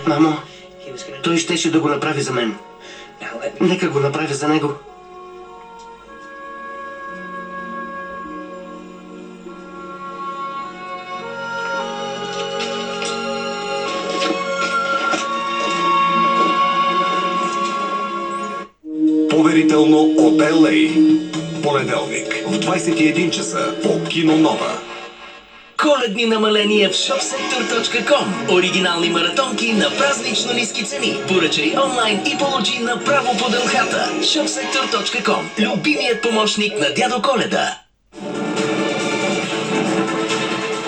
Мамо, той щеше да го направи за мен. Нека го направя за него. Поверително от LA. Понеделник в 21 часа по Кино Нова. Коледни намаления в shopsector.com. Оригинални маратонки на празнично ниски цени. Поръчай онлайн и получи направо по дълхата. shopsector.com. Любимият помощник на дядо Коледа.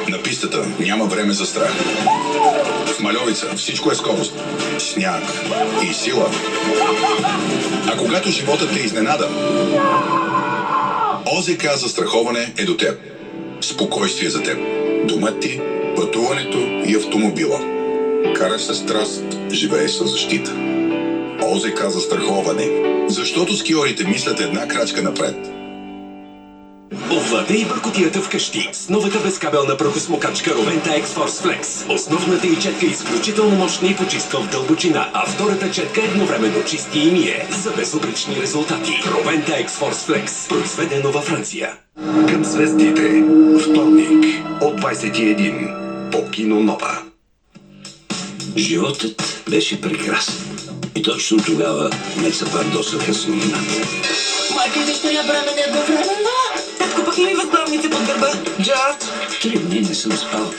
На пистата няма време за страх. В Мальовица всичко е скорост, сняг и сила. А когато животът те изненада, ОЗК застраховане е до теб. Спокойствие за теб. Домът ти, пътуването и автомобила. Караш с страст, живееш със защита. ОЗК застраховане. Защото скиорите мислят една крачка напред. Овладей бъркотията вкъщи с новата безкабелна прахосмокачка Roventa X-Force Flex. Основната й четка е изключително мощна и почиства в дълбочина, а втората четка едновременно чисти и мие за безупречни резултати. Roventa X-Force Flex, произведено във Франция. Към звездите. Вторник от 21 по Кино Нова. Животът беше прекрасен. И точно тогава ме запардосаха с новината. Майка и дъщеря бременна едновременно. Татко пък има възглавница под гърба. Джордж. 3 дни не съм спал.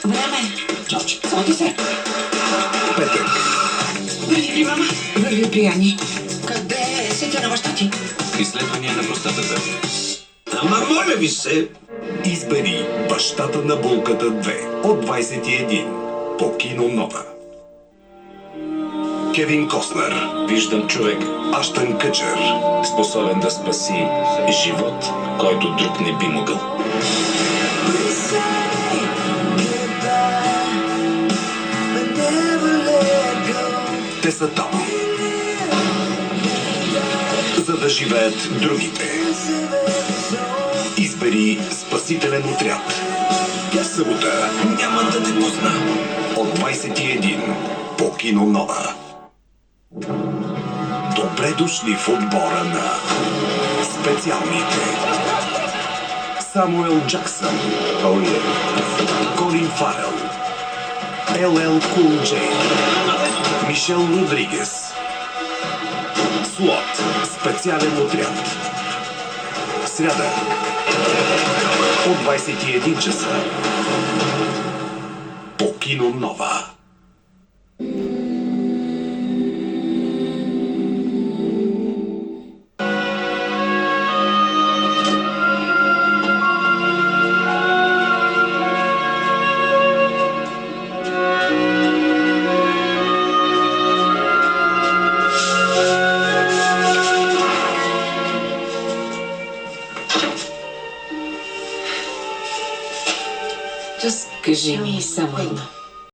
Време. Джордж, своди се. Петък. Върви при мама. Върви при Ани. Къде е сетя на баща ти? Изследвания на простатата. Ама моля ви се! Избери бащата на булката 2 от 21 по Кино Нова. Кевин Костнер. Виждам човек, Аштън Къчер. способен да спаси живот, който друг не би могъл. Те са там, за да живеят другите. Избери спасителен отряд. Събота няма да те пусна. От 21 по Кино Нова. Добре дошли в отбора на специалните. Самуел Джаксън. Колин Фарел. LL Cool J. Мишел Родригес. Слот. Специален отряд. Сряда. От 21 часа. По Кино Нова. Кажи ми само едно.